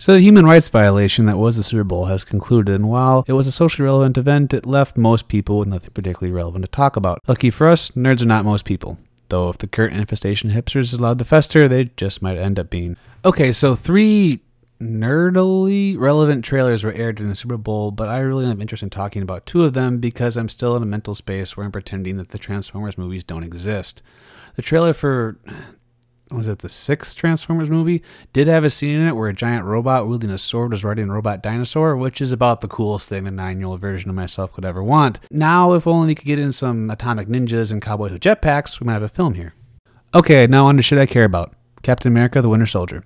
So the human rights violation that was the Super Bowl has concluded, and while it was a socially relevant event, it left most people with nothing particularly relevant to talk about. Lucky for us, nerds are not most people. Though if the current infestation of hipsters is allowed to fester, they just might end up being. Okay, so 3 nerdily relevant trailers were aired during the Super Bowl, but I really have interest in talking about 2 of them because I'm still in a mental space where I'm pretending that the Transformers movies don't exist. The trailer for, was it the 6th Transformers movie, did have a scene in it where a giant robot wielding a sword was riding a robot dinosaur, which is about the coolest thing a 9-year-old version of myself could ever want. Now, if only we could get in some atomic ninjas and cowboys with jetpacks, we might have a film here. Okay, now on to shit I care about. Captain America, the Winter Soldier.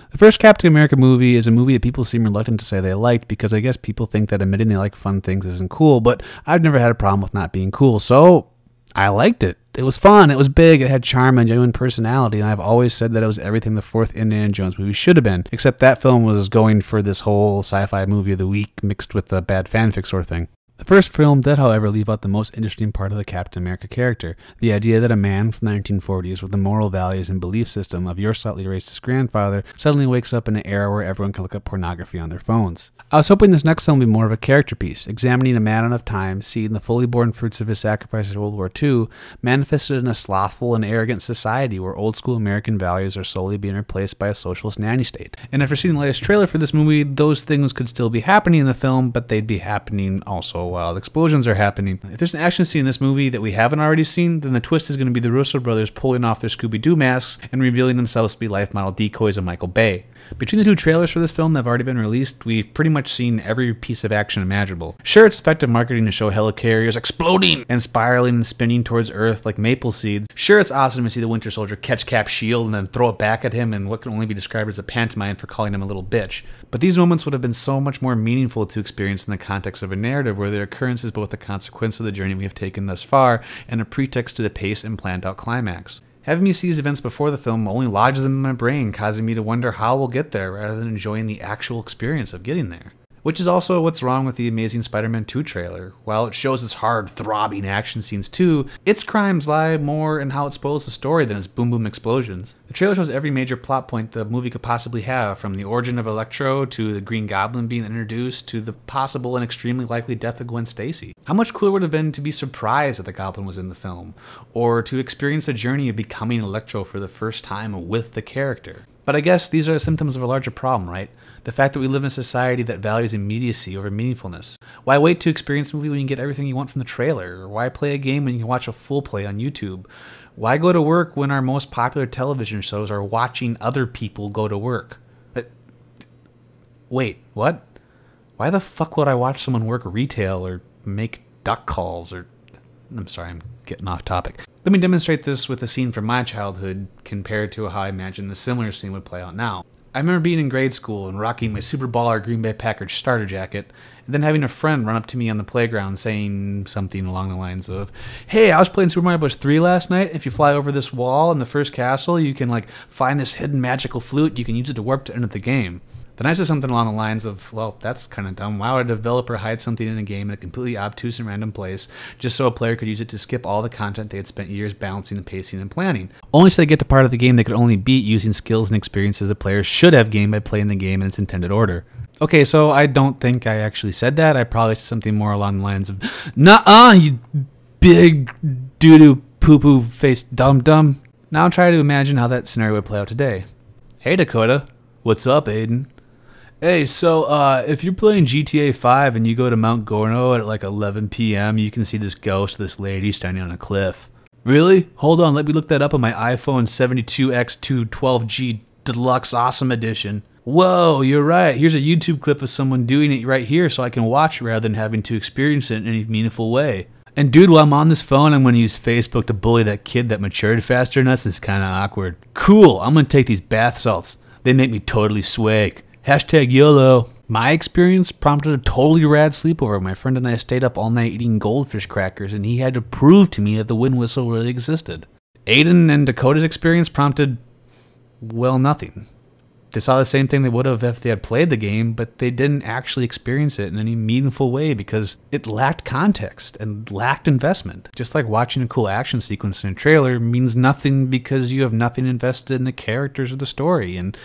The first Captain America movie is a movie that people seem reluctant to say they liked because I guess people think that admitting they like fun things isn't cool, but I've never had a problem with not being cool, so I liked it. It was fun, it was big, it had charm and genuine personality, and I've always said that it was everything the 4th Indiana Jones movie should have been, except that film was going for this whole sci-fi movie of the week mixed with the bad fanfic sort of thing. The first film did, however, leave out the most interesting part of the Captain America character, the idea that a man from the 1940s with the moral values and belief system of your slightly racist grandfather suddenly wakes up in an era where everyone can look up pornography on their phones. I was hoping this next film would be more of a character piece, examining a man of time, seeing the fully born fruits of his sacrifice in World War II, manifested in a slothful and arrogant society where old school American values are slowly being replaced by a socialist nanny state. And after seeing the latest trailer for this movie, those things could still be happening in the film, but they'd be happening also while the explosions are happening. If there's an action scene in this movie that we haven't already seen, then the twist is going to be the Russo brothers pulling off their Scooby-Doo masks and revealing themselves to be life model decoys of Michael Bay. Between the 2 trailers for this film that have already been released, we've pretty much seen every piece of action imaginable. Sure, it's effective marketing to show helicarriers exploding and spiraling and spinning towards Earth like maple seeds. Sure, it's awesome to see the Winter Soldier catch Cap's shield and then throw it back at him in what can only be described as a pantomime for calling him a little bitch. But these moments would have been so much more meaningful to experience in the context of a narrative where their occurrence is both a consequence of the journey we have taken thus far and a pretext to the pace and planned out climax. Having me see these events before the film only lodges them in my brain, causing me to wonder how we'll get there rather than enjoying the actual experience of getting there. Which is also what's wrong with the Amazing Spider-Man 2 trailer. While it shows its hard, throbbing action scenes too, its crimes lie more in how it spoils the story than its boom-boom explosions. The trailer shows every major plot point the movie could possibly have, from the origin of Electro, to the Green Goblin being introduced, to the possible and extremely likely death of Gwen Stacy. How much cooler would it have been to be surprised that the Goblin was in the film, or to experience the journey of becoming Electro for the first time with the character? But I guess these are symptoms of a larger problem, right? The fact that we live in a society that values immediacy over meaningfulness. Why wait to experience a movie when you can get everything you want from the trailer? Or why play a game when you can watch a full play on YouTube? Why go to work when our most popular television shows are watching other people go to work? Wait, what? Why the fuck would I watch someone work retail or make duck calls or... I'm sorry, I'm getting off topic. Let me demonstrate this with a scene from my childhood compared to how I imagine a similar scene would play out now. I remember being in grade school and rocking my Super Baller Green Bay Packers starter jacket, and then having a friend run up to me on the playground saying something along the lines of, "Hey, I was playing Super Mario Bros. 3 last night. If you fly over this wall in the first castle, you can find this hidden magical flute. You can use it to warp to enter the game." Then I said something along the lines of, well, that's kind of dumb. Why would a developer hide something in a game in a completely obtuse and random place just so a player could use it to skip all the content they had spent years balancing and pacing and planning? Only so they get to part of the game they could only beat using skills and experiences a player should have gained by playing the game in its intended order. Okay, so I don't think I actually said that. I probably said something more along the lines of, "Nuh-uh, you big doo-doo poo-poo faced dum-dum." Now try to imagine how that scenario would play out today. "Hey, Dakota. What's up, Aiden? Hey, so, if you're playing GTA 5 and you go to Mount Gorno at 11 p.m., you can see this ghost of this lady standing on a cliff." "Really? Hold on, let me look that up on my iPhone 72X2 12G Deluxe Awesome Edition." "Whoa, you're right. Here's a YouTube clip of someone doing it right here so I can watch rather than having to experience it in any meaningful way. And dude, while I'm on this phone, I'm going to use Facebook to bully that kid that matured faster than us. It's kind of awkward. Cool, I'm going to take these bath salts. They make me totally swag. Hashtag YOLO." My experience prompted a totally rad sleepover. My friend and I stayed up all night eating goldfish crackers, and he had to prove to me that the wind whistle really existed. Aiden and Dakota's experience prompted, well, nothing. They saw the same thing they would have if they had played the game, but they didn't actually experience it in any meaningful way because it lacked context and lacked investment. Just like watching a cool action sequence in a trailer means nothing because you have nothing invested in the characters or the story, and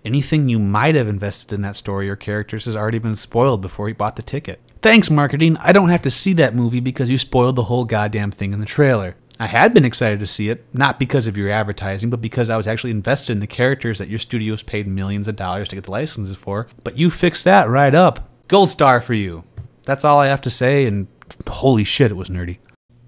anything you might have invested in that story or characters has already been spoiled before you bought the ticket. Thanks, marketing. I don't have to see that movie because you spoiled the whole goddamn thing in the trailer. I had been excited to see it, not because of your advertising, but because I was actually invested in the characters that your studios paid millions of dollars to get the licenses for. But you fixed that right up. Gold star for you. That's all I have to say, and holy shit, it was nerdy.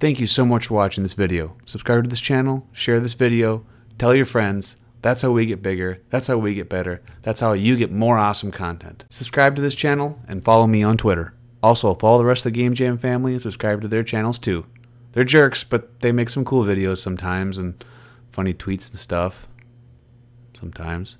Thank you so much for watching this video. Subscribe to this channel, share this video, tell your friends. That's how we get bigger. That's how we get better. That's how you get more awesome content. Subscribe to this channel and follow me on Twitter. Also, follow the rest of the Game Jam family and subscribe to their channels too. They're jerks, but they make some cool videos sometimes and funny tweets and stuff. Sometimes.